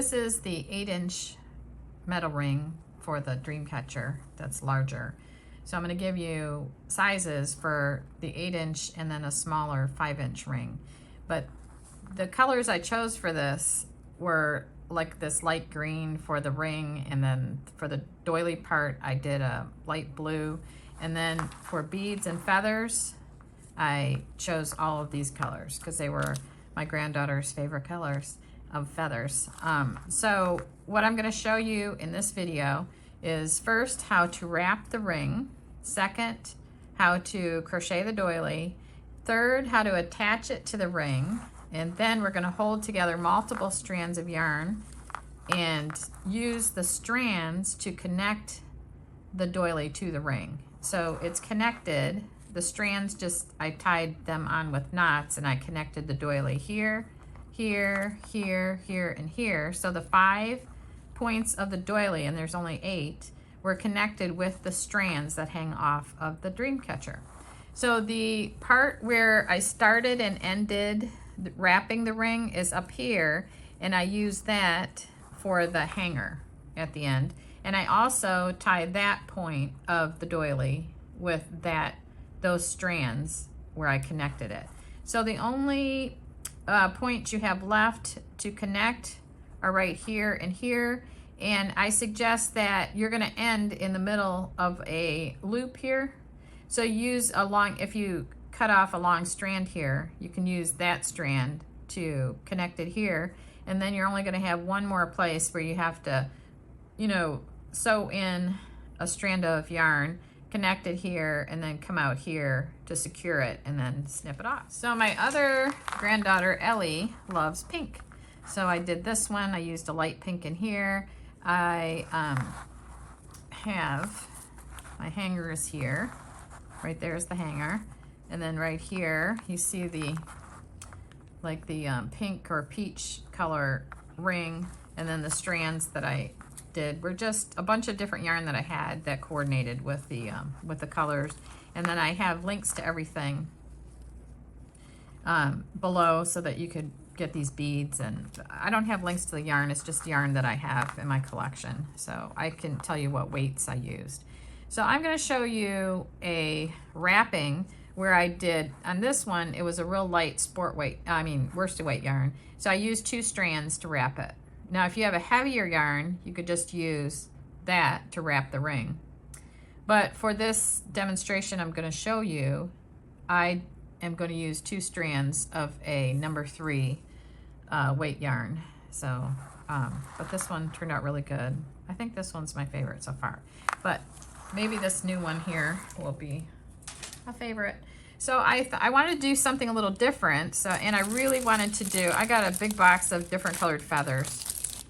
this is the 8-inch metal ring for the Dreamcatcher that's larger. So I'm going to give you sizes for the 8-inch and then a smaller 5-inch ring. But the colors I chose for this were like this light green for the ring, and then for the doily part I did a light blue, and then for beads and feathers I chose all of these colors because they were my granddaughter's favorite colors of feathers. So what I'm going to show you in this video is first how to wrap the ring, second how to crochet the doily, third how to attach it to the ring, and then we're going to hold together multiple strands of yarn and use the strands to connect the doily to the ring. So it's connected. The strands I tied them on with knots, and I connected the doily here, here, here, here, and here. So the 5 points of the doily, and there's only 8, were connected with the strands that hang off of the Dreamcatcher. So the part where I started and ended wrapping the ring is up here, and I use that for the hanger at the end. And I also tied that point of the doily with those strands where I connected it. So the only points you have left to connect are right here and here, and I suggest that you're going to end in the middle of a loop here. So use if you cut off a long strand here, you can use that strand to connect it here, and then you're only going to have one more place where you have to, sew in a strand of yarn, connect it here, and then come out here to secure it and then snip it off. So my other granddaughter, Ellie, loves pink. So I did this one. I used a light pink in here. I have my hangers here. Right there's the hanger. And then right here, you see the pink or peach color ring, and then the strands that I did were just a bunch of different yarn that I had that coordinated with the colors. And then I have links to everything below so that you could get these beads. And I don't have links to the yarn, it's just yarn that I have in my collection, so I can tell you what weights I used. So I'm going to show you a wrapping where I did, on this one, it was a real light worsted weight yarn. So I used 2 strands to wrap it. Now, if you have a heavier yarn, you could just use that to wrap the ring. But for this demonstration I'm going to show you, I am going to use 2 strands of a number 3 weight yarn. So, but this one turned out really good. I think this one's my favorite so far. But maybe this new one here will be a favorite. So I wanted to do something a little different. So, and I really wanted to I got a big box of different colored feathers,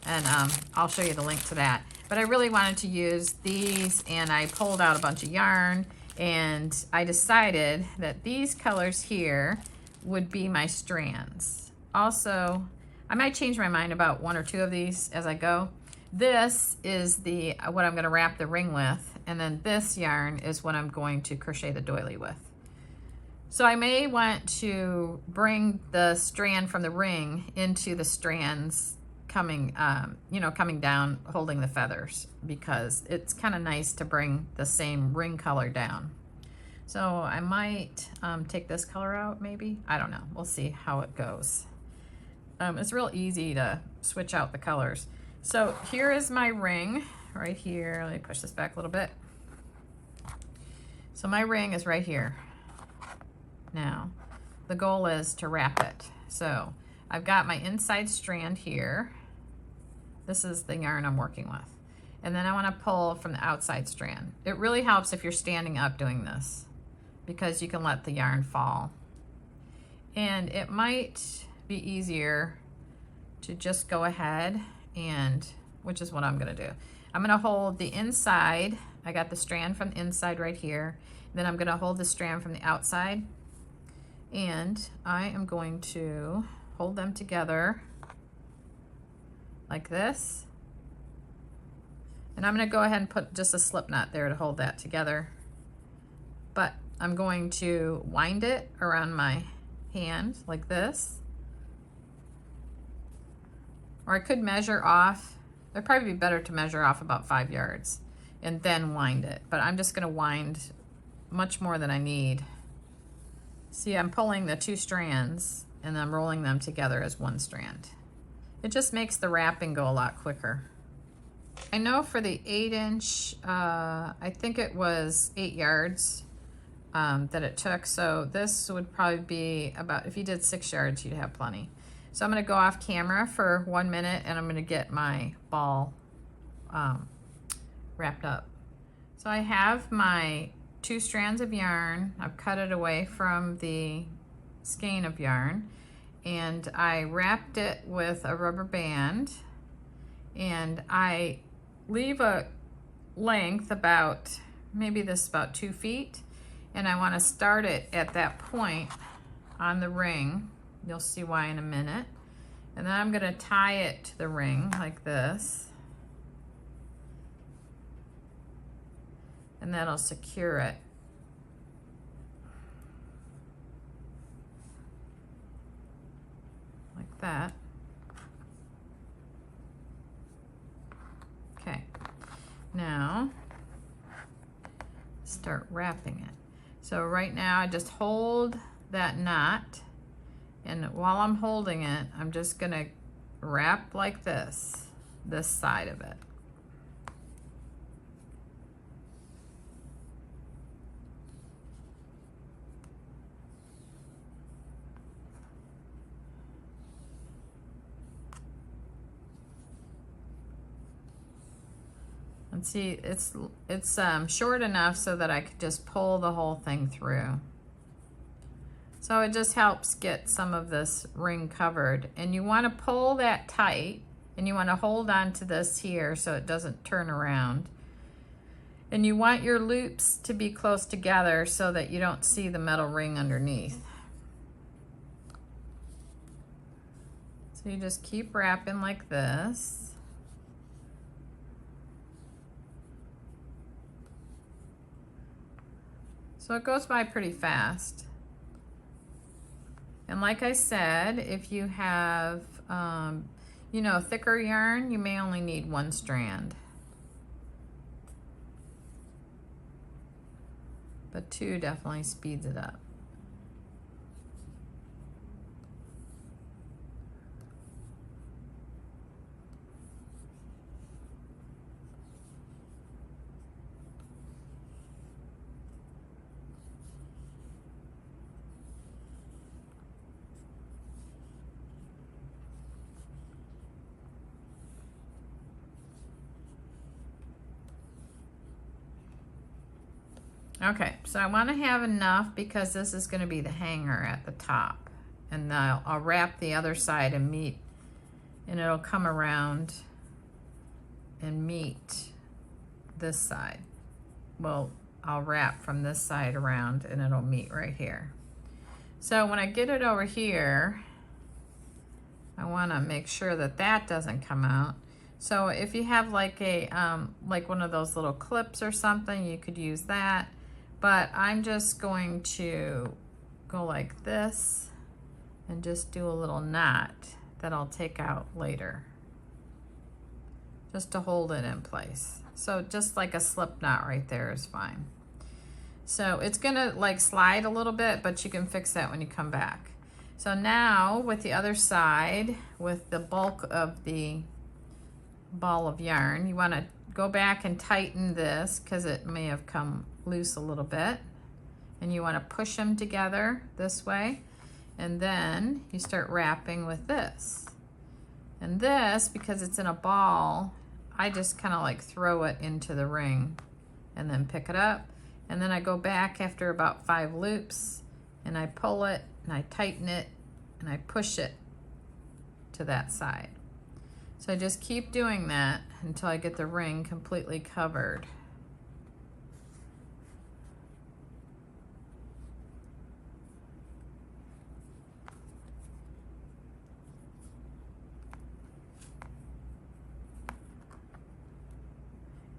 and I'll show you the link to that. But I really wanted to use these, and I pulled out a bunch of yarn, and I decided that these colors here would be my strands. Also, I might change my mind about 1 or 2 of these as I go. This is what I'm going to wrap the ring with, and then this yarn is what I'm going to crochet the doily with. So I may want to bring the strand from the ring into the strands coming down, holding the feathers, because it's kind of nice to bring the same ring color down. So I might take this color out, maybe. I don't know. We'll see how it goes. It's real easy to switch out the colors. So here is my ring right here. Let me push this back a little bit. So my ring is right here. Now, the goal is to wrap it. So I've got my inside strand here. This is the yarn I'm working with. And then I want to pull from the outside strand. It really helps if you're standing up doing this, because you can let the yarn fall. And it might be easier to just go ahead and, which is what I'm going to do. I'm going to hold the inside. I got the strand from the inside right here. Then I'm going to hold the strand from the outside, and I am going to hold them together like this. And I'm going to go ahead and put just a slip knot there to hold that together. But I'm going to wind it around my hand like this. Or I could measure off. It'd probably be better to measure off about 5 yards and then wind it. But I'm just gonna wind much more than I need. See, I'm pulling the 2 strands and I'm rolling them together as 1 strand. It just makes the wrapping go a lot quicker. I know for the 8-inch, I think it was 8 yards that it took. So this would probably be about, if you did 6 yards, you'd have plenty. So I'm gonna go off camera for 1 minute and I'm gonna get my ball wrapped up. So I have my 2 strands of yarn. I've cut it away from the skein of yarn and I wrapped it with a rubber band, and I leave a length about, maybe this is about 2 feet, and I want to start it at that point on the ring. You'll see why in a minute. And then I'm going to tie it to the ring like this, and that'll secure it. Like that. Okay, now start wrapping it. So right now I just hold that knot, and while I'm holding it, I'm just gonna wrap like this side of it. And see, it's short enough so that I could just pull the whole thing through. So it just helps get some of this ring covered. And you want to pull that tight, and you want to hold on to this here so it doesn't turn around. And you want your loops to be close together so that you don't see the metal ring underneath. So you just keep wrapping like this. So it goes by pretty fast. And like I said, if you have, you know, thicker yarn, you may only need 1 strand. But 2 definitely speeds it up. Okay, so I want to have enough because this is going to be the hanger at the top, and I'll wrap the other side and meet, and it'll come around and meet this side. Well, I'll wrap from this side around and it'll meet right here. So when I get it over here, I want to make sure that that doesn't come out. So if you have like a like one of those little clips or something, you could use that. But I'm just going to go like this and just do a little knot that I'll take out later, just to hold it in place. So just like a slip knot right there is fine. So it's gonna like slide a little bit, but you can fix that when you come back. So now with the other side, with the bulk of the ball of yarn, you want to go back and tighten this because it may have come loose a little bit, and you want to push them together this way, and then you start wrapping with this. And this, because it's in a ball, I just kind of like throw it into the ring and then pick it up, and then I go back after about 5 loops and I pull it and I tighten it and I push it to that side. So I just keep doing that until I get the ring completely covered.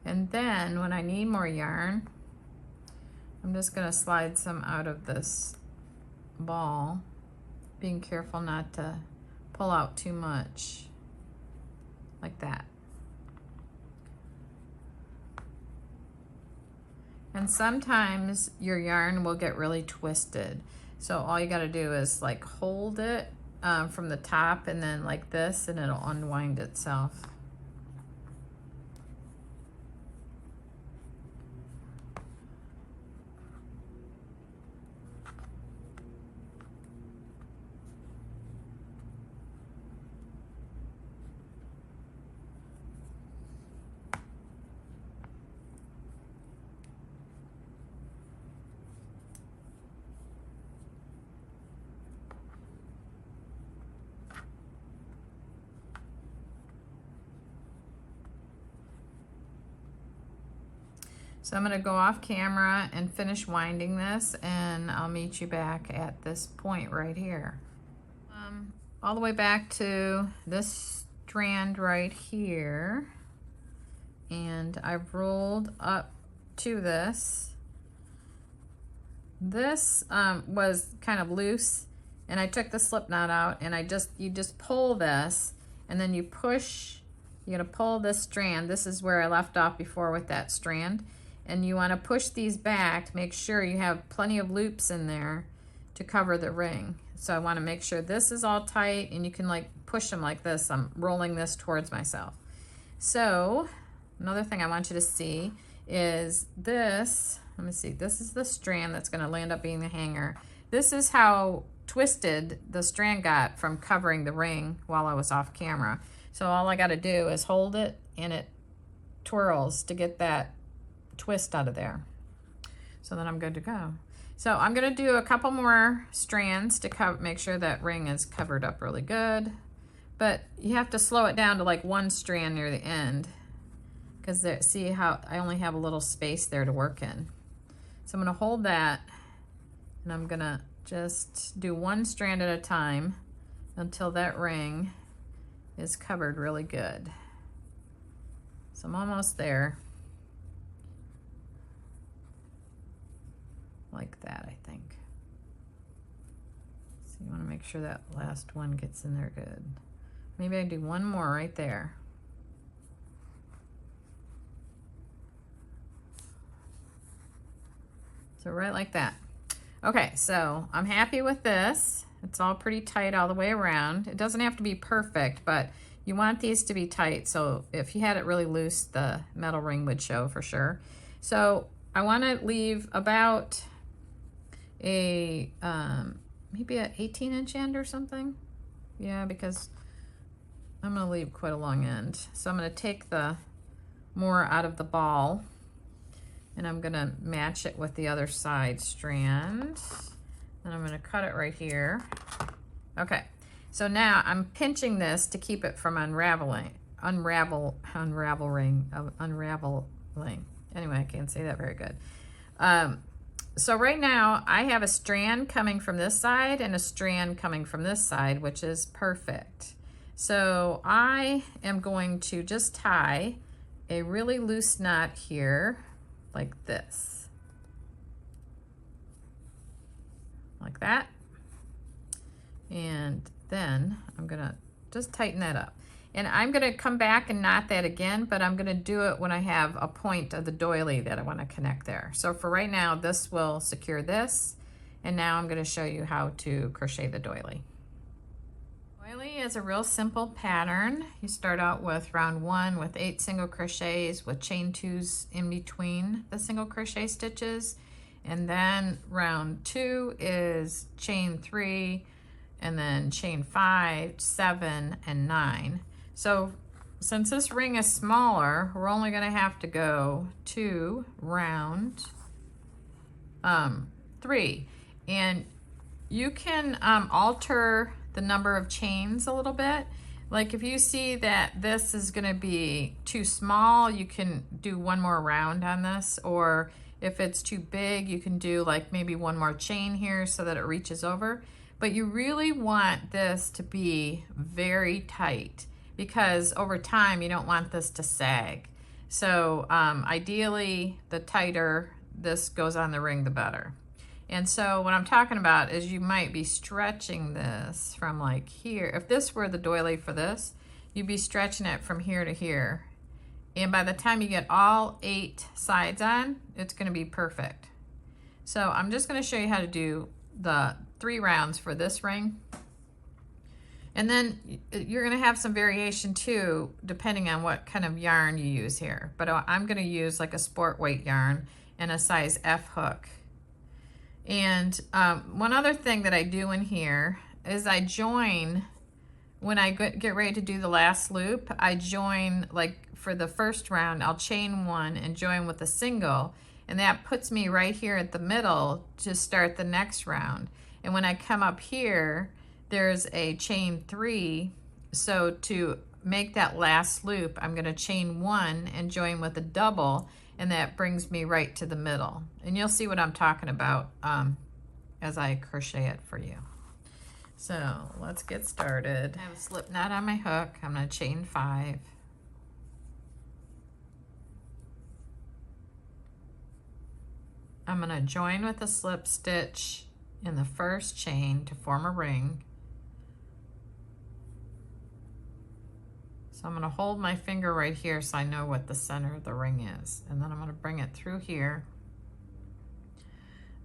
And then when I need more yarn, I'm just going to slide some out of this ball, being careful not to pull out too much. like that. And sometimes your yarn will get really twisted. So all you gotta do is like hold it from the top and then like this, and it'll unwind itself. So I'm going to go off camera and finish winding this, and I'll meet you back at this point right here. All the way back to this strand right here, and I've rolled up to this. This was kind of loose, and I took the slip knot out, and you just pull this, and then you push. You're going to pull this strand. This is where I left off before with that strand. And you want to push these back to make sure you have plenty of loops in there to cover the ring. So I want to make sure this is all tight, and you can like push them like this. I'm rolling this towards myself. So another thing I want you to see is this. Let me see. This is the strand that's going to land up being the hanger. This is how twisted the strand got from covering the ring while I was off camera. So all I got to do is hold it, and it twirls to get that twist out of there. So then I'm good to go. So I'm going to do a couple more strands to make sure that ring is covered up really good, but you have to slow it down to like one strand near the end, because see how I only have a little space there to work in. So I'm going to hold that, and I'm going to just do one strand at a time until that ring is covered really good. So I'm almost there. Like that, I think. So you want to make sure that last one gets in there good. Maybe I do one more right there. So right like that. Okay, so I'm happy with this. It's all pretty tight all the way around. It doesn't have to be perfect, but you want these to be tight. So if you had it really loose, the metal ring would show for sure. So I want to leave about a maybe an 18-inch end or something. Yeah, because I'm going to leave quite a long end. So I'm going to take the more out of the ball, and I'm going to match it with the other side strand, and I'm going to cut it right here. Okay, so now I'm pinching this to keep it from unraveling. Unraveling. Anyway, I can't say that very good. So right now I have a strand coming from this side and a strand coming from this side, which is perfect. So I am going to just tie a really loose knot here like this. Like that. And then I'm gonna just tighten that up. And I'm gonna come back and knot that again, but I'm gonna do it when I have a point of the doily that I wanna connect there. So for right now, this will secure this. And now I'm gonna show you how to crochet the doily. Doily is a real simple pattern. You start out with round 1 with 8 single crochets with chain 2s in between the single crochet stitches. And then round 2 is chain 3, and then chain 5, 7, and 9. So since this ring is smaller, we're only going to have to go to round 3. And you can alter the number of chains a little bit. Like if you see that this is going to be too small, you can do one more round on this. Or if it's too big, you can do like maybe one more chain here so that it reaches over. But you really want this to be very tight, because over time you don't want this to sag. So ideally, the tighter this goes on the ring, the better. And so what I'm talking about is you might be stretching this from like here. If this were the doily for this, you'd be stretching it from here to here. And by the time you get all 8 sides on, it's going to be perfect. So I'm just going to show you how to do the 3 rounds for this ring. And then you're going to have some variation too, depending on what kind of yarn you use here. But I'm going to use like a sport weight yarn and a size F hook. And one other thing that I do in here is I join, when I get ready to do the last loop, I join, like for the first round, I'll chain 1 and join with a single. And that puts me right here at the middle to start the next round. And when I come up here, there's a chain 3. So to make that last loop, I'm going to chain 1 and join with a double, and that brings me right to the middle. And you'll see what I'm talking about as I crochet it for you. So let's get started. I have a slip knot on my hook. I'm going to chain 5. I'm going to join with a slip stitch in the first chain to form a ring. So I'm going to hold my finger right here so I know what the center of the ring is. And then I'm going to bring it through here.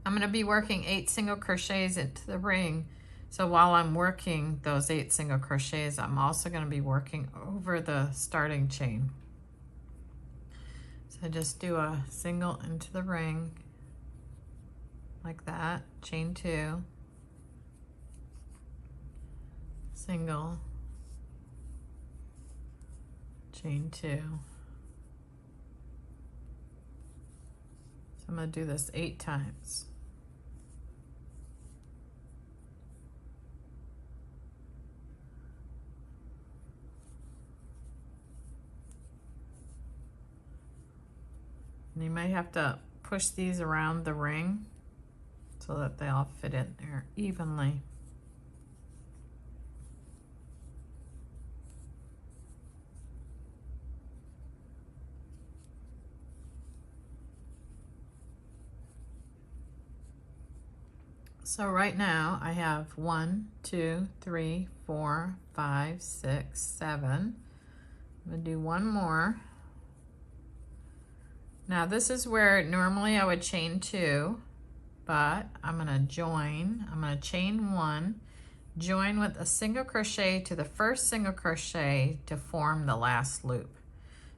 I'm going to be working 8 single crochets into the ring. So while I'm working those 8 single crochets, I'm also going to be working over the starting chain. So I just do a single into the ring like that, chain 2, single, chain 2. So I'm going to do this 8 times. And you might have to push these around the ring so that they all fit in there evenly. So right now I have 1, 2, 3, 4, 5, 6, 7. I'm going to do one more. Now this is where normally I would chain 2, but I'm going to join. I'm going to chain 1, join with a single crochet to the first single crochet to form the last loop.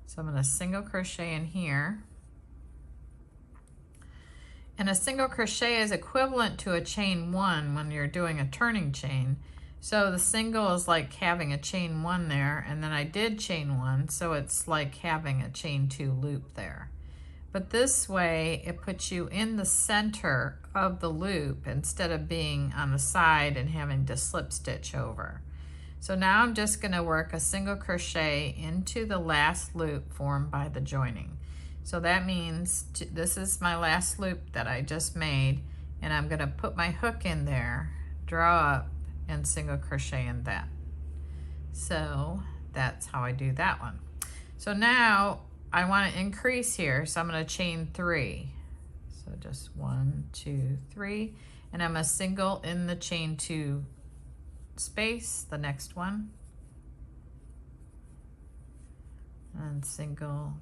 So I'm going to single crochet in here. And a single crochet is equivalent to a chain 1 when you're doing a turning chain. So the single is like having a chain 1 there, and then I did chain 1, so it's like having a chain 2 loop there. But this way, it puts you in the center of the loop instead of being on the side and having to slip stitch over. So now I'm just going to work a single crochet into the last loop formed by the joining. So that means this is my last loop that I just made, and I'm going to put my hook in there, draw up, and single crochet in that. So that's how I do that one. So now I want to increase here, so I'm going to chain 3. So just 1, 2, 3, and I'm a single in the chain 2 space, the next one, and single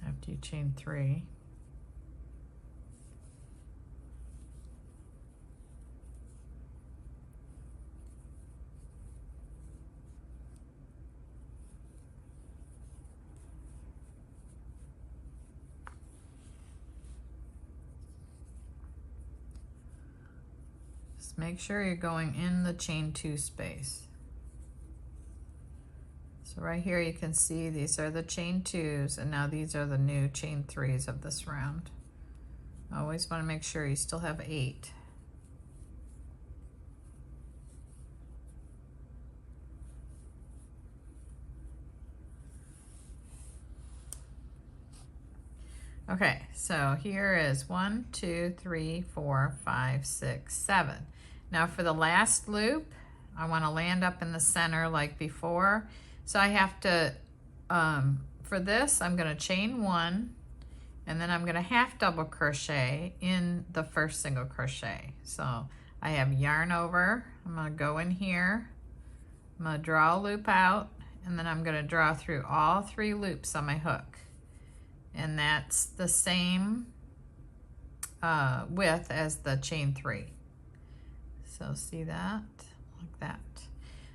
after you chain 3. Just make sure you're going in the chain 2 space. So right here you can see these are the chain 2s, and now these are the new chain 3s of this round. I always want to make sure you still have 8. Okay, so here is 1, 2, 3, 4, 5, 6, 7. Now for the last loop, I want to land up in the center like before. So I have to, for this, I'm going to chain 1, and then I'm going to half double crochet in the first single crochet. So I have yarn over. I'm going to go in here. I'm going to draw a loop out, and then I'm going to draw through all 3 loops on my hook. And that's the same width as the chain 3. So see that? Like that.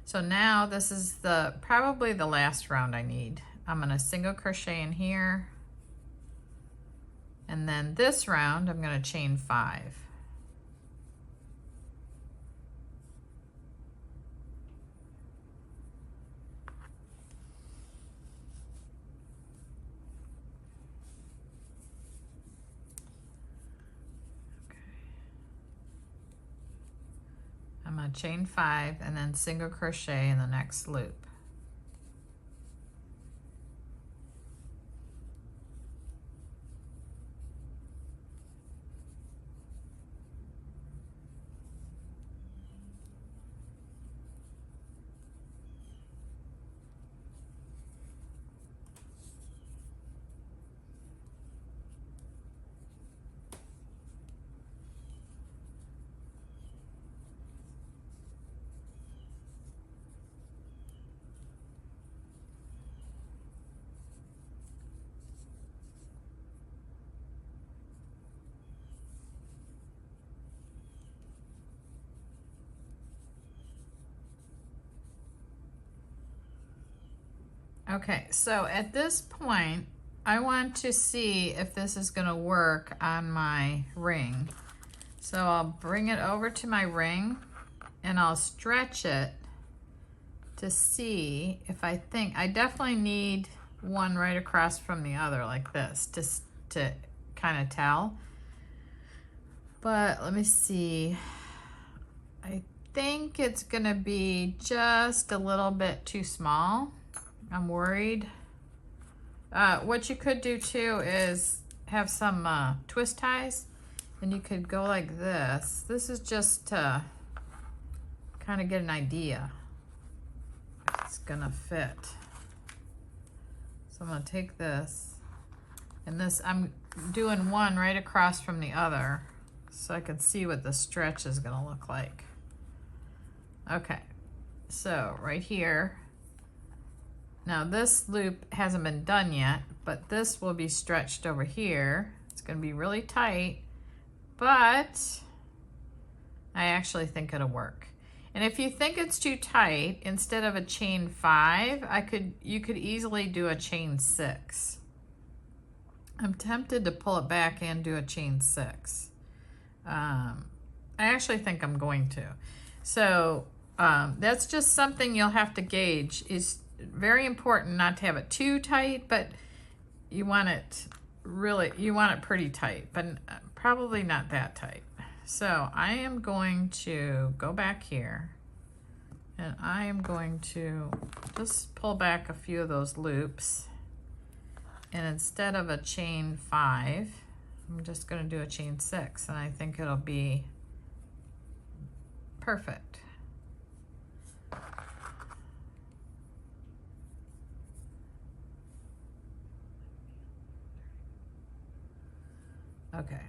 So now this is probably the last round I need. I'm going to single crochet in here. And then this round, I'm going to chain 5. I'm going to chain 5 and then single crochet in the next loop. Okay, so at this point, I want to see if this is going to work on my ring. So I'll bring it over to my ring and I'll stretch it to see if I definitely need one right across from the other like this to kind of tell. But let me see. I think it's going to be just a little bit too small. I'm worried. What you could do too is have some twist ties, and you could go like this. This is just to kind of get an idea if it's gonna fit. So I'm gonna take this, and this I'm doing one right across from the other so I can see what the stretch is gonna look like. Okay, so right here. Now this loop hasn't been done yet, but this will be stretched over here. It's going to be really tight, but I actually think it'll work. And if you think it's too tight, instead of a chain 5, you could easily do a chain 6. I'm tempted to pull it back and do a chain 6. I actually think I'm going to. So that's just something you'll have to gauge. Is very important not to have it too tight, but you want it pretty tight, but probably not that tight. So I am going to go back here and I am going to just pull back a few of those loops, and instead of a chain 5, I'm just going to do a chain 6, and I think it'll be perfect. Okay,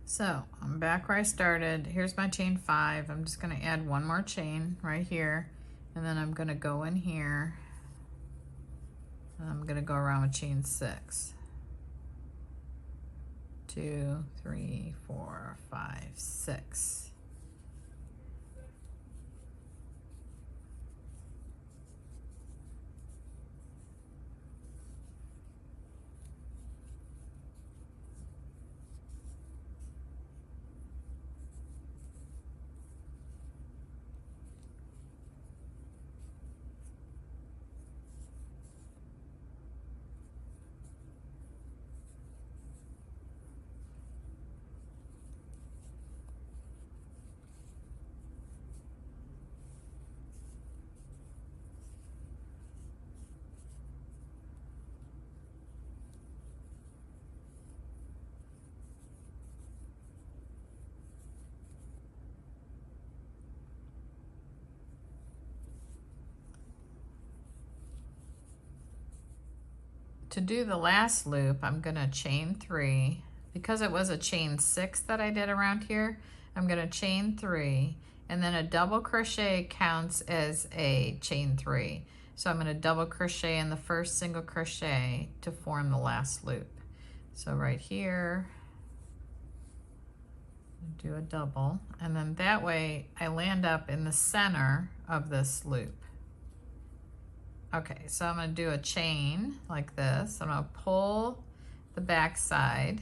so I'm back where I started. Here's my chain 5. I'm just going to add one more chain right here, and then I'm going to go in here, and I'm going to go around with chain 6. 2, 3, 4, 5, 6. To do the last loop, I'm going to chain 3 because it was a chain 6 that I did around here, I'm going to chain 3, and then a double crochet counts as a chain 3. So I'm going to double crochet in the first single crochet to form the last loop. So right here, do a double, and then that way I land up in the center of this loop. Okay, so I'm going to do a chain like this. I'm going to pull the back side,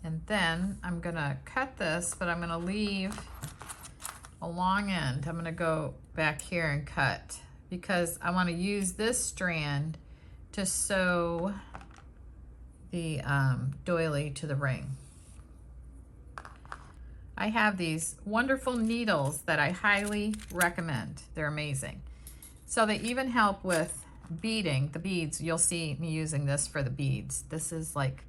and then I'm going to cut this, but I'm going to leave a long end. I'm going to go back here and cut because I want to use this strand to sew the doily to the ring. I have these wonderful needles that I highly recommend. They're amazing. So they even help with beading the beads. You'll see me using this for the beads. This is like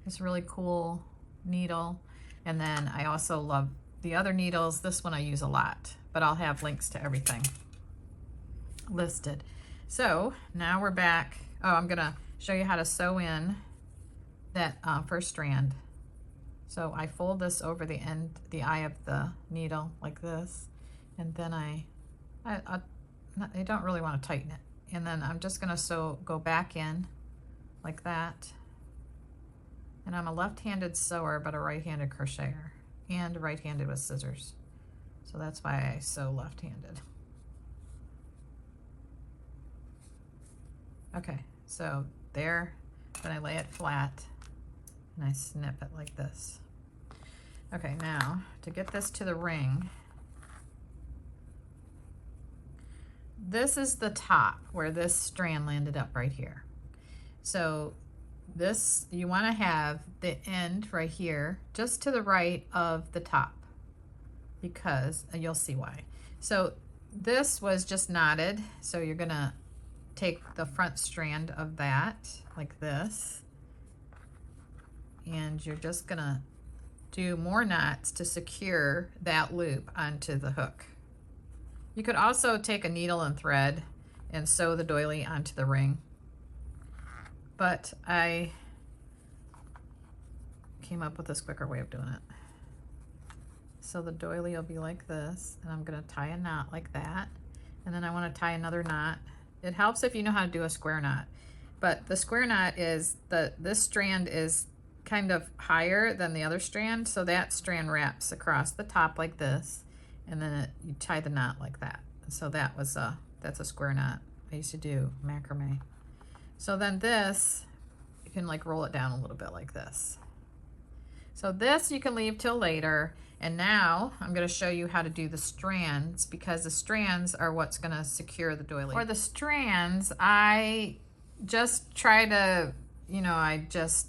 this really cool needle. And then I also love the other needles. This one I use a lot, but I'll have links to everything listed. So now we're back. Oh, I'm gonna show you how to sew in that first strand. So I fold this over the end, the eye of the needle like this, and then I don't really want to tighten it. And then I'm just gonna go back in like that. And I'm a left-handed sewer, but a right-handed crocheter, and right-handed with scissors. So that's why I sew left-handed. Okay, so there, then I lay it flat and I snip it like this. Okay, now to get this to the ring, this is the top where this strand landed up right here. So this, you want to have the end right here just to the right of the top, because you'll see why. So this was just knotted, so you're gonna take the front strand of that like this, and you're just gonna do more knots to secure that loop onto the hook. You could also take a needle and thread and sew the doily onto the ring, but I came up with this quicker way of doing it. So the doily will be like this, and I'm gonna tie a knot like that, and then I want to tie another knot. It helps if you know how to do a square knot, but the square knot is this strand is kind of higher than the other strand, so that strand wraps across the top like this, and then you tie the knot like that. So that's a square knot. I used to do macrame. So then this, you can like roll it down a little bit like this. So this you can leave till later. And now I'm going to show you how to do the strands, because the strands are what's going to secure the doily. For the strands, I just try to, I just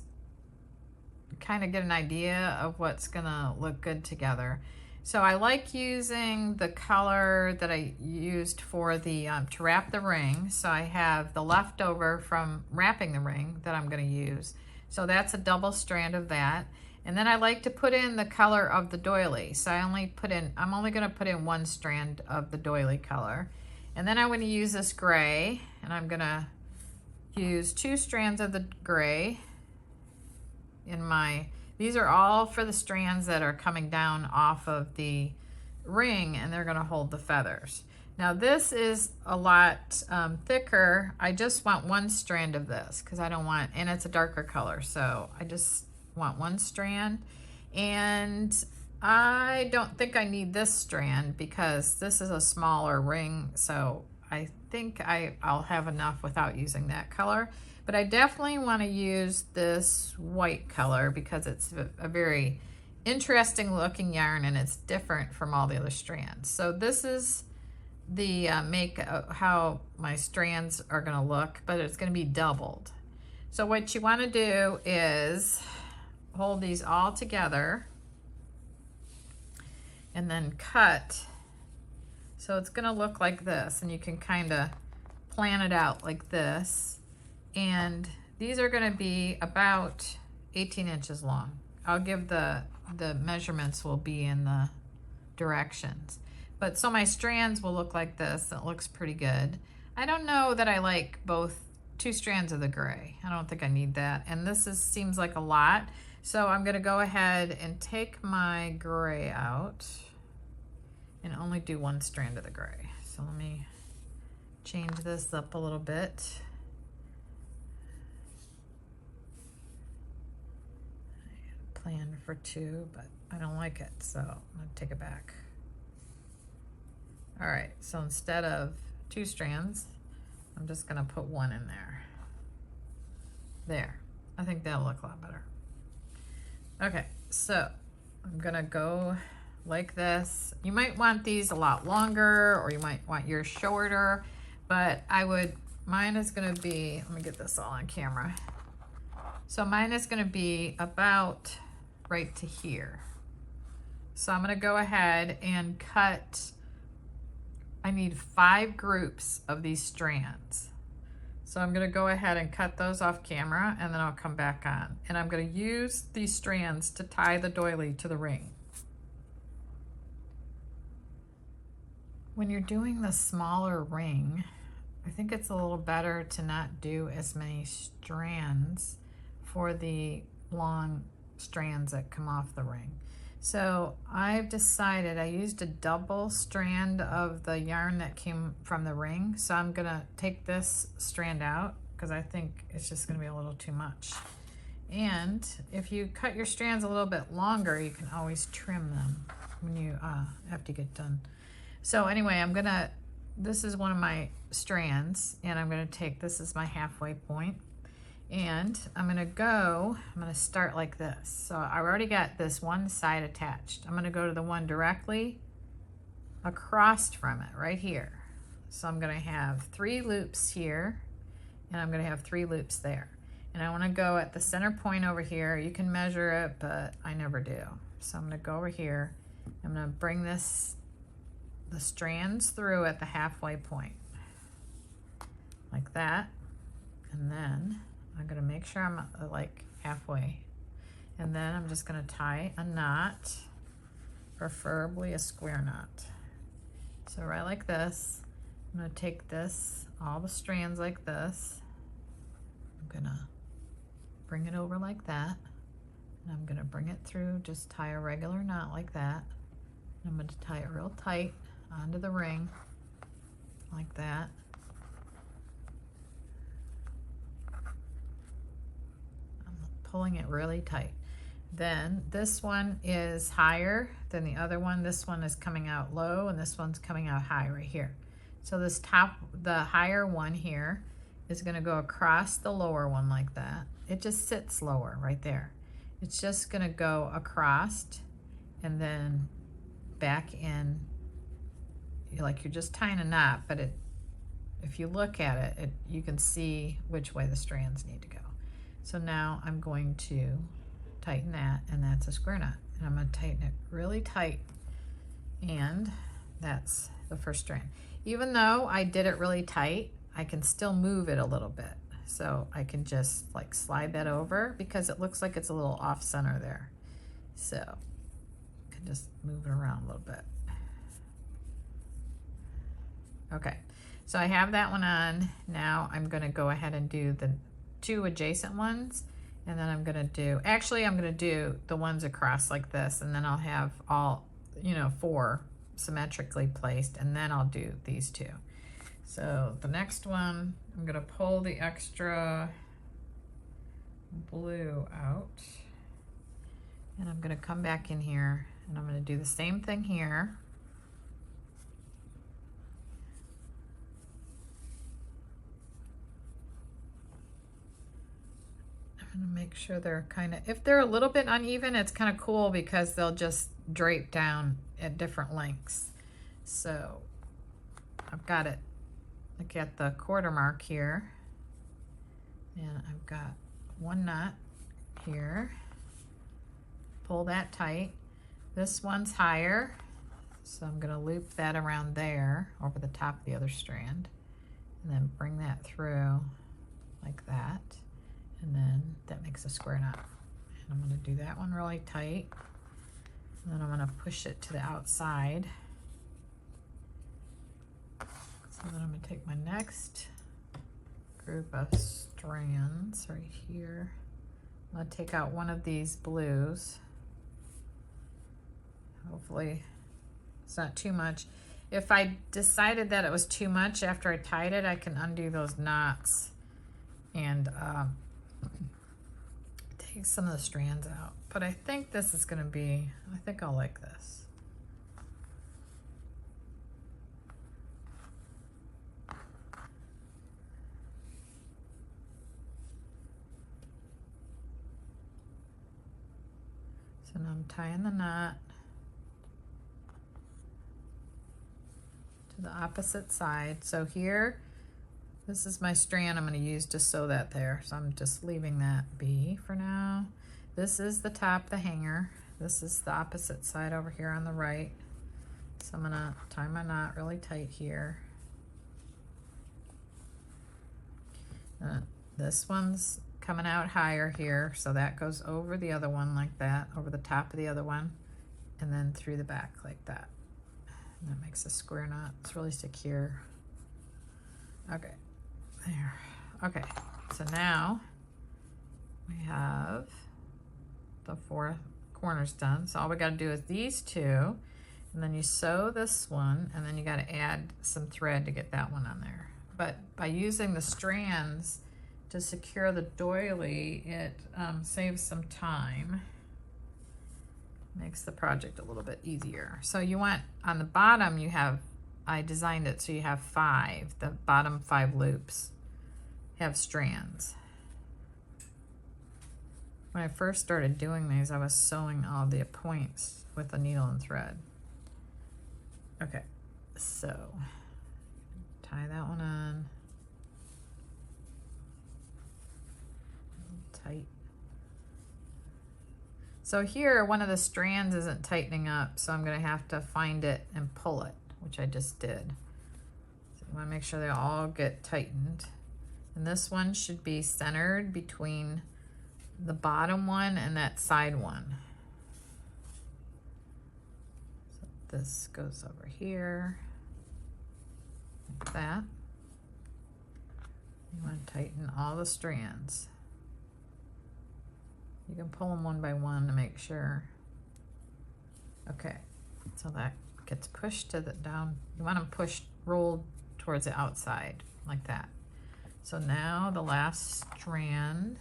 kind of get an idea of what's going to look good together. So I like using the color that I used for the to wrap the ring. So I have the leftover from wrapping the ring that I'm going to use. So that's a double strand of that. And then I like to put in the color of the doily. So I'm only going to put in one strand of the doily color. And then I'm going to use this gray, and I'm going to use 2 strands of the gray these are all for the strands that are coming down off of the ring, and they're going to hold the feathers. Now this is a lot thicker. I just want 1 strand of this because I don't want, and it's a darker color, so I just want 1 strand. And I don't think I need this strand because this is a smaller ring, so I think I'll have enough without using that color. But I definitely want to use this white color because it's a very interesting looking yarn, and it's different from all the other strands. So this is the how my strands are going to look, but it's going to be doubled. So what you want to do is hold these all together and then cut. So it's going to look like this, and you can kind of plan it out like this. And these are going to be about 18 inches long. I'll give the measurements will be in the directions. But so my strands will look like this. It looks pretty good. I don't know that I like both 2 strands of the gray. I don't think I need that. And this seems like a lot. So I'm gonna go ahead and take my gray out and only do one strand of the gray. So let me change this up a little bit. I planned for 2, but I don't like it, so I'm gonna take it back. All right, so instead of 2 strands, I'm just gonna put 1 in there. There, I think that'll look a lot better. Okay, so I'm gonna go like this. You might want these a lot longer, or you might want yours shorter, but mine is gonna be, let me get this all on camera. So mine is gonna be about right to here. So I'm gonna go ahead and cut, I need 5 groups of these strands. So I'm gonna go ahead and cut those off camera, and then I'll come back on. And I'm gonna use these strands to tie the doily to the ring. When you're doing the smaller ring, I think it's a little better to not do as many strands for the long strands that come off the ring. So I've decided, I used a double strand of the yarn that came from the ring. So I'm gonna take this strand out because I think it's just gonna be a little too much. And if you cut your strands a little bit longer, you can always trim them when you after you get done. So anyway, this is one of my strands, and I'm gonna take, this is my halfway point. And I'm gonna start like this. So I already got this one side attached. I'm gonna go to the one directly across from it, right here. So I'm gonna have 3 loops here, and I'm gonna have 3 loops there. And I wanna go at the center point over here. You can measure it, but I never do. So I'm gonna go over here. I'm gonna bring the strands through at the halfway point, like that. And then I'm gonna make sure I'm like halfway. And then I'm just gonna tie a knot, preferably a square knot. So right like this. I'm gonna take this, all the strands like this. I'm gonna bring it over like that. And I'm gonna bring it through, just tie a regular knot like that. And I'm gonna tie it real tight onto the ring, like that. Pulling it really tight. Then this one is higher than the other one. This one is coming out low, and this one's coming out high right here. So this the higher one here is gonna go across the lower one like that. It just sits lower right there. It's just gonna go across and then back in, like you're just tying a knot, but if you look at it, you can see which way the strands need to go. So now I'm going to tighten that, and that's a square knot. And I'm gonna tighten it really tight, and that's the first strand. Even though I did it really tight, I can still move it a little bit. So I can just like slide that over because it looks like it's a little off center there. So I can just move it around a little bit. Okay, so I have that one on. Now I'm gonna go ahead and do the 2 adjacent ones, and then I'm gonna do the ones across like this, and then I'll have all, 4 symmetrically placed, and then I'll do these 2. So the next one, I'm gonna pull the extra blue out, and I'm gonna come back in here, and I'm gonna do the same thing here. I'm gonna make sure they're if they're a little bit uneven, it's kind of cool because they'll just drape down at different lengths. So I've got it, look at the quarter mark here, and I've got 1 knot here. Pull that tight. This one's higher, so I'm gonna loop that around there over the top of the other strand, and then bring that through like that. And then that makes a square knot. And I'm gonna do that one really tight. And then I'm gonna push it to the outside. So then I'm gonna take my next group of strands right here, I'll take out one of these blues. Hopefully it's not too much. If I decided that it was too much after I tied it, I can undo those knots and take some of the strands out. But I think this is going to be, I think I'll like this. So now I'm tying the knot to the opposite side. So here, this is my strand I'm going to use to sew that there. So I'm just leaving that be for now. This is the top of the hanger. This is the opposite side over here on the right. So I'm going to tie my knot really tight here. This one's coming out higher here, so that goes over the other one like that, over the top of the other one, and then through the back like that. And that makes a square knot. It's really secure. Okay, there. Okay, so now we have the 4 corners done. So all we got to do is these 2, and then you sew this one, and then you got to add some thread to get that one on there. But by using the strands to secure the doily, it saves some time. Makes the project a little bit easier. So you want, on the bottom you have, I designed it so you have 5, the bottom 5 loops have strands. When I first started doing these, I was sewing all the points with a needle and thread. Okay, so tie that one on. Tight. So here, one of the strands isn't tightening up, so I'm going to have to find it and pull it, which I just did. So you want to make sure they all get tightened. And this one should be centered between the bottom one and that side one. So this goes over here, like that. You want to tighten all the strands. You can pull them one by one to make sure. Okay, so that gets pushed to the down. You want them pushed, rolled towards the outside, like that. So now the last strand.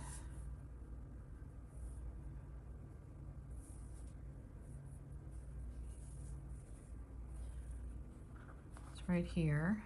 It's right here.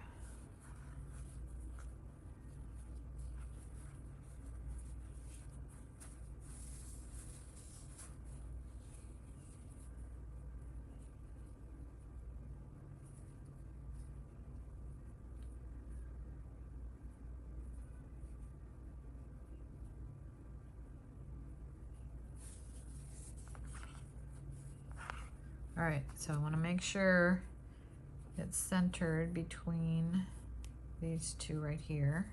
All right, so I want to make sure it's centered between these 2 right here.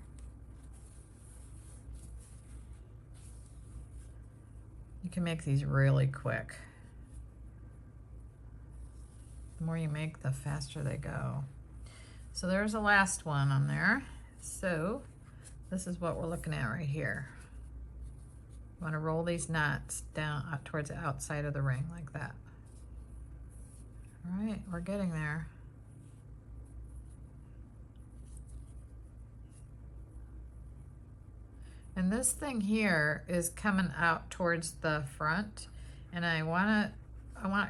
You can make these really quick. The more you make, the faster they go. So there's the last one on there. So this is what we're looking at right here. You want to roll these knots down towards the outside of the ring like that. All right, we're getting there. And this thing here is coming out towards the front, and I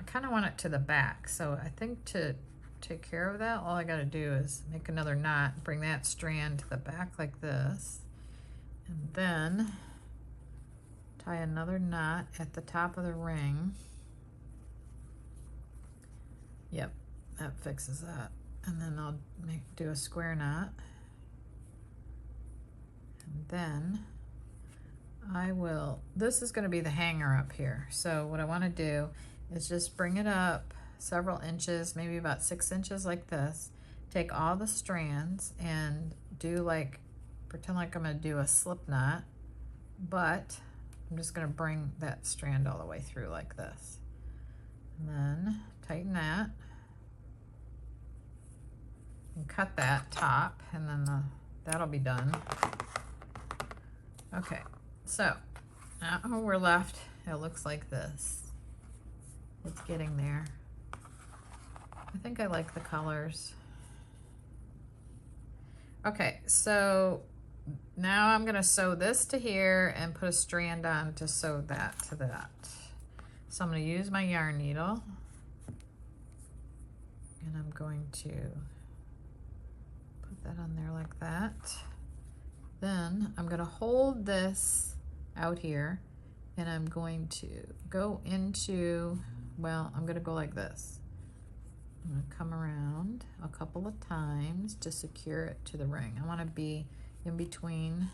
kind of want it to the back. So I think to take care of that, all I got to do is make another knot, bring that strand to the back like this, and then tie another knot at the top of the ring. Yep, that fixes that. And then I'll do a square knot. And then I will, this is going to be the hanger up here. So what I want to do is just bring it up several inches, maybe about 6 inches like this. Take all the strands and do like, pretend like I'm going to do a slip knot, but I'm just going to bring that strand all the way through like this. And then tighten that and cut that top, and then that'll be done. Okay, so Now we're left, it looks like this. It's getting there. I think I like the colors. Okay, so now I'm gonna sew this to here and put a strand on to sew that to that. So I'm gonna use my yarn needle and I'm going to put that on there like that. Then I'm gonna hold this out here and I'm going to go into, well, I'm gonna go like this. I'm gonna come around a couple of times to secure it to the ring. I wanna be in between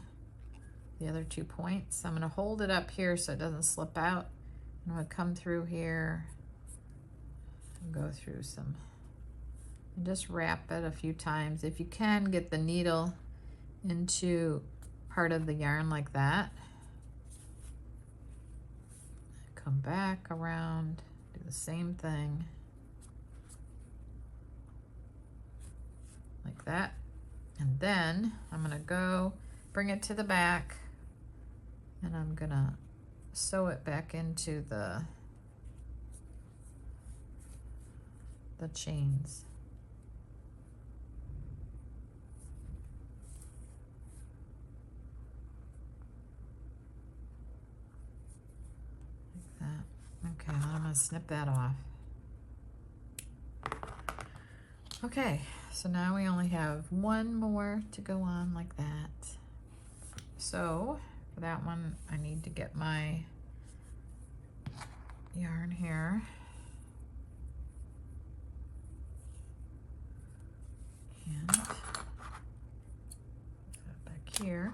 the other 2 points. I'm gonna hold it up here so it doesn't slip out. I'm gonna come through here and go through some, and just wrap it a few times. If you can, get the needle into part of the yarn like that. Come back around, do the same thing. Like that. And then I'm gonna go bring it to the back and I'm gonna sew it back into the chains. Like that. Okay, now I'm gonna snip that off. Okay, so now we only have one more to go on like that. So for that one, I need to get my yarn here. And put it back here.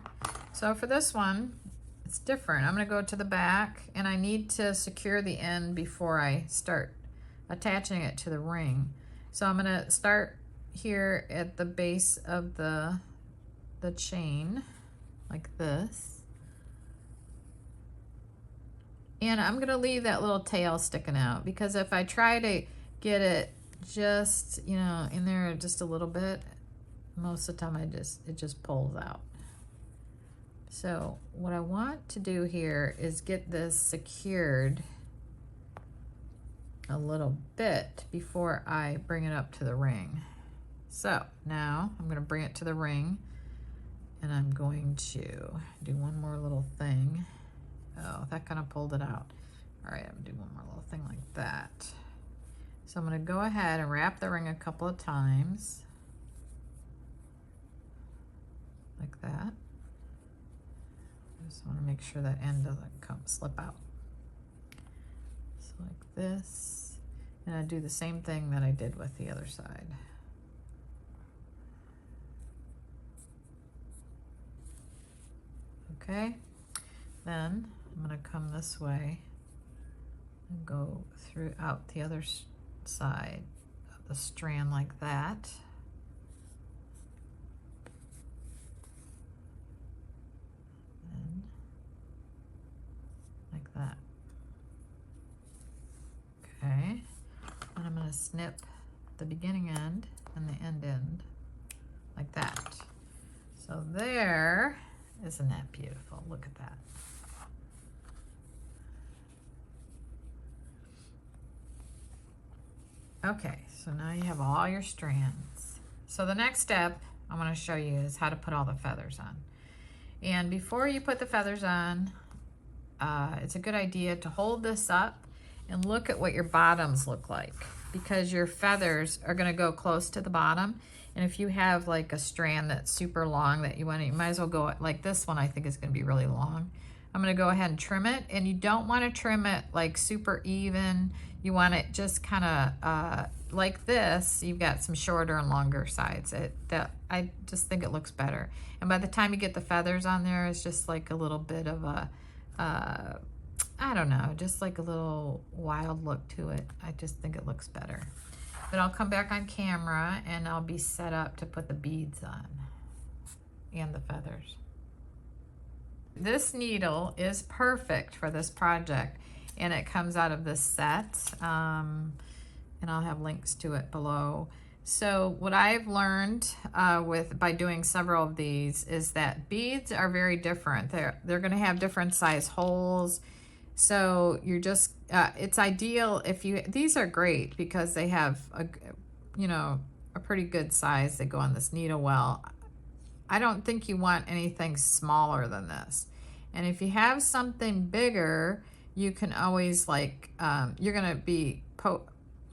So for this one, it's different. I'm gonna go to the back and I need to secure the end before I start attaching it to the ring. So I'm gonna start here at the base of the chain like this. And I'm gonna leave that little tail sticking out because if I try to get it just, you know, in there just a little bit, most of the time it just pulls out. So what I want to do here is get this secured a little bit before I bring it up to the ring. So now I'm going to bring it to the ring and I'm going to do one more little thing. Oh, that kind of pulled it out. All right, I'm gonna do one more little thing like that. So I'm going to go ahead and wrap the ring a couple of times like that. I just want to make sure that end doesn't slip out. So like this. And I do the same thing that I did with the other side. Okay, then I'm gonna come this way and go throughout the other side of the strand like that. And like that. Okay. And I'm going to snip the beginning end and the end like that. So there, isn't that beautiful? Look at that. Okay, so now you have all your strands. So the next step I want to show you is how to put all the feathers on. And before you put the feathers on, it's a good idea to hold this up and look at what your bottoms look like, because your feathers are going to go close to the bottom. And if you have like a strand that's super long that you want to, you might as well go like this one. I think is going to be really long. I'm going to go ahead and trim it, and you don't want to trim it like super even. You want it just kind of like this. You've got some shorter and longer sides. I just think it looks better. And by the time you get the feathers on there, it's just like a little bit of a I don't know, just like a little wild look to it. I just think it looks better. But I'll come back on camera and I'll be set up to put the beads on and the feathers. This needle is perfect for this project, and it comes out of this set, and I'll have links to it below. So what I've learned by doing several of these is that beads are very different. They're going to have different size holes. So you're just it's ideal if you, these are great because they have a, you know, a pretty good size. They go on this needle well. I don't think you want anything smaller than this. And if you have something bigger, you can always like you're going to be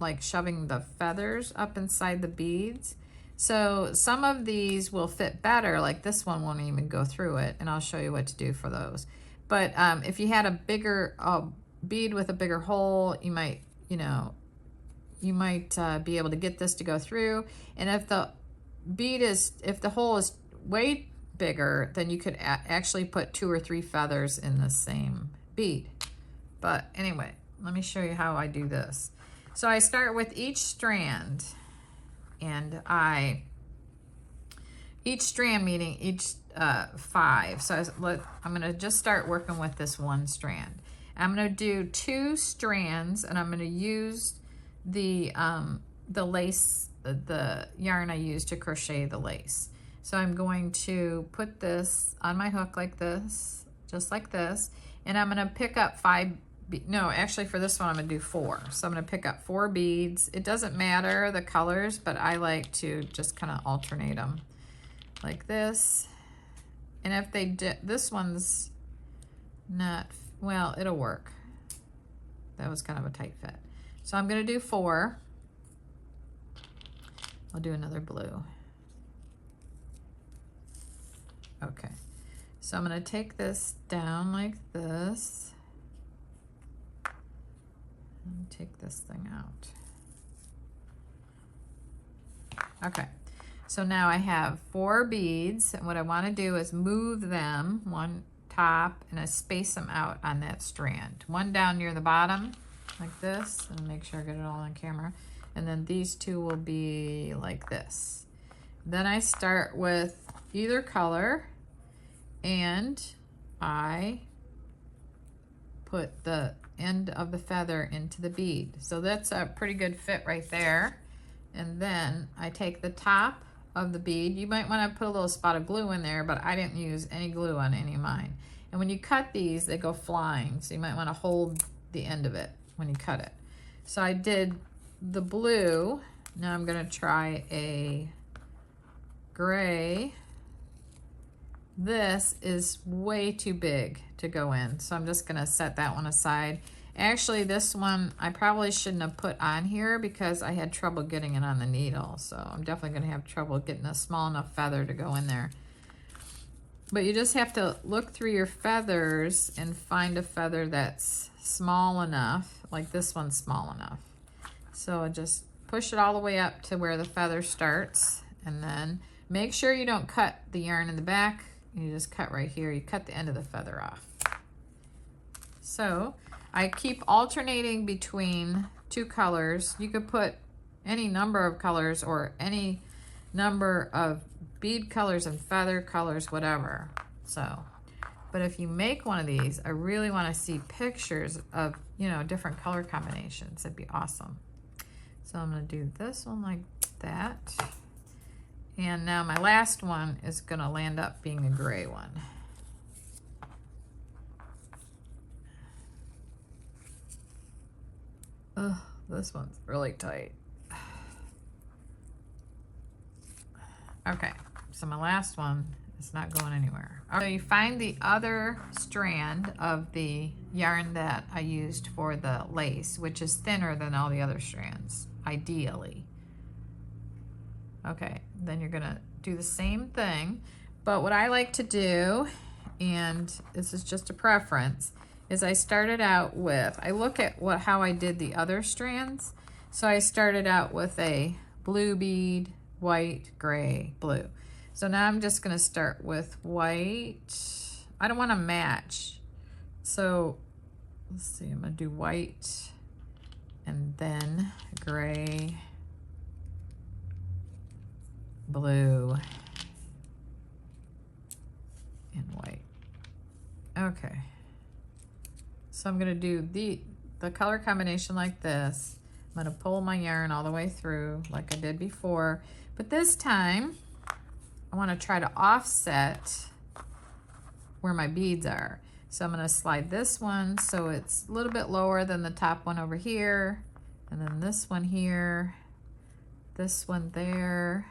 like shoving the feathers up inside the beads. So some of these will fit better, like this one won't even go through it, and I'll show you what to do for those. But if you had a bigger bead with a bigger hole, you might, you know, you might be able to get this to go through. And if the bead is, if the hole is way bigger, then you could actually put 2 or 3 feathers in the same bead. But anyway, let me show you how I do this. So I start with each strand, and each strand meaning each 5. So I'm going to just start working with this one strand. I'm going to do 2 strands, and I'm going to use the lace, the yarn I use to crochet the lace. So I'm going to put this on my hook like this, just like this, and I'm going to pick up 5. No, actually for this one I'm going to do 4. So I'm going to pick up 4 beads. It doesn't matter the colors, but I like to just kind of alternate them like this. And if they did, this one's not, well, it'll work. That was kind of a tight fit. So I'm going to do 4. I'll do another blue. Okay. So I'm going to take this down like this. Take this thing out. Okay, so now I have 4 beads, and what I want to do is move them one top, and I space them out on that strand. One down near the bottom like this, and make sure I get it all on camera, and then these 2 will be like this. Then I start with either color, and I put the end of the feather into the bead. So that's a pretty good fit right there. And then I take the top of the bead. You might want to put a little spot of glue in there, but I didn't use any glue on any of mine. And when you cut these, they go flying. So you might want to hold the end of it when you cut it. So I did the blue. Now I'm going to try a gray. This is way too big to go in, so I'm just going to set that one aside. Actually, this one I probably shouldn't have put on here because I had trouble getting it on the needle, so I'm definitely going to have trouble getting a small enough feather to go in there. But you just have to look through your feathers and find a feather that's small enough, like this one's small enough. So I just push it all the way up to where the feather starts, and then make sure you don't cut the yarn in the back. You just cut right here. You cut the end of the feather off. So I keep alternating between 2 colors. You could put any number of colors or any number of bead colors and feather colors, whatever. So, but if you make one of these, I really want to see pictures of, you know, different color combinations. It'd be awesome. So I'm going to do this one like that. And now my last one is going to land up being a gray one. Ugh, this one's really tight. Okay, so my last one is not going anywhere. So you find the other strand of the yarn that I used for the lace, which is thinner than all the other strands, ideally. Okay, then you're gonna do the same thing, but what I like to do, and this is just a preference, is I started out with, I look at how I did the other strands. So I started out with a blue bead, white, gray, blue. So now I'm just gonna start with white. I don't wanna match. So let's see, I'm gonna do white and then gray, blue, and white. Okay. So I'm gonna do the color combination like this. I'm going to pull my yarn all the way through like I did before, but this time I want to try to offset where my beads are. So I'm going to slide this one so it's a little bit lower than the top one over here, and then this one here, this one there,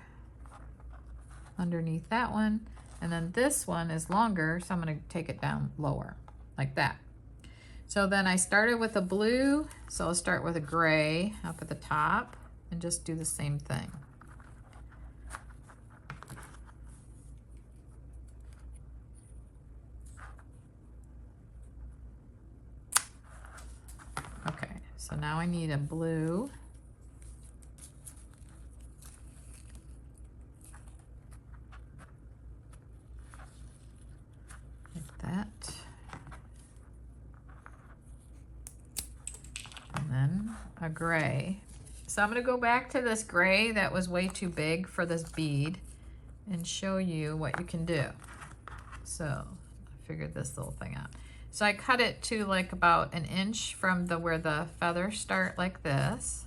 underneath that one, and then this one is longer, so I'm going to take it down lower like that. So then I started with a blue, so I'll start with a gray up at the top and just do the same thing. Okay, so now I need a blue. Like that. And then a gray. So I'm going to go back to this gray that was way too big for this bead and show you what you can do. So I figured this little thing out. So I cut it to like about 1 inch from where the feathers start like this.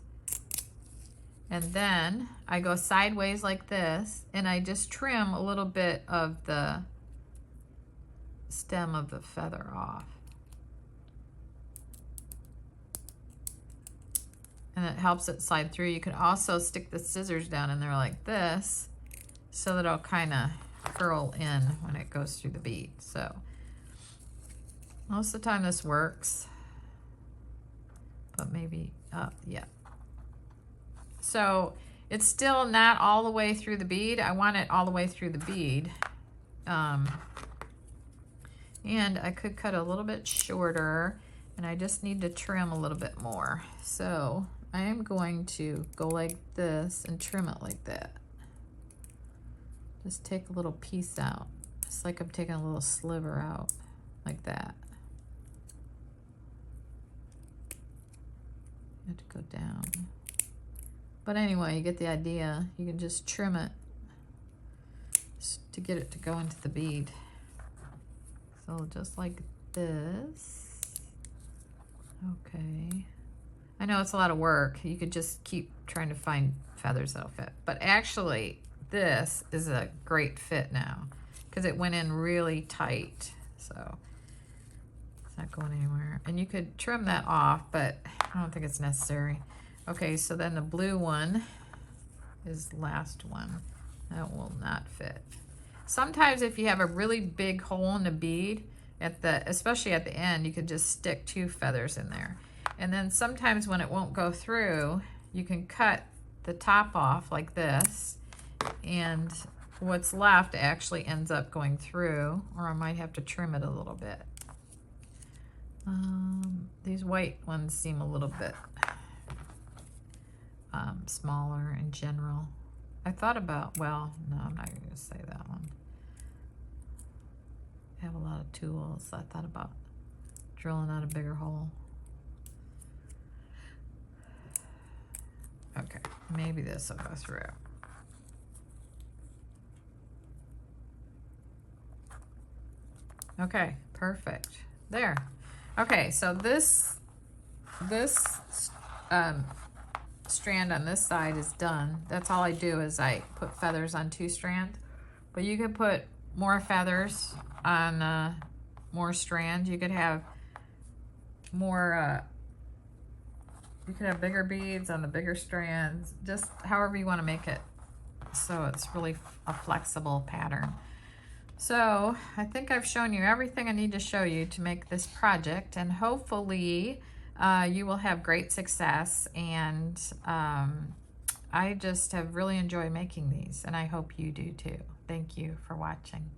And then I go sideways like this, and I just trim a little bit of the stem of the feather off. And it helps it slide through. You can also stick the scissors down in there like this so that it'll kind of curl in when it goes through the bead. So most of the time this works, but maybe, yeah. So it's still not all the way through the bead. I want it all the way through the bead. And I could cut a little bit shorter, and I just need to trim a little bit more. So I am going to go like this and trim it like that. Just take a little piece out. It's like I'm taking a little sliver out, like that. You have to go down. But anyway, you get the idea. You can just trim it to get it to go into the bead. So just like this. Okay. I know it's a lot of work. You could just keep trying to find feathers that'll fit. But actually, this is a great fit now because it went in really tight. So it's not going anywhere. And you could trim that off, but I don't think it's necessary. Okay, so then the blue one is the last one. That will not fit. Sometimes if you have a really big hole in the bead, especially at the end, you could just stick 2 feathers in there. And then sometimes when it won't go through, you can cut the top off like this, and what's left actually ends up going through, or I might have to trim it a little bit. These white ones seem a little bit smaller in general. I thought about, well, no, I'm not going to say that one. I have a lot of tools. I thought about drilling out a bigger hole. Okay, maybe this will go through. Okay, perfect. There. Okay, so this strand on this side is done. That's all I do is I put feathers on 2 strands. But you could put more feathers on more strands. You could have more, you could have bigger beads on the bigger strands, just however you want to make it. So it's really a flexible pattern. So I think I've shown you everything I need to show you to make this project, and hopefully you will have great success. And I just have really enjoyed making these, and I hope you do too. Thank you for watching.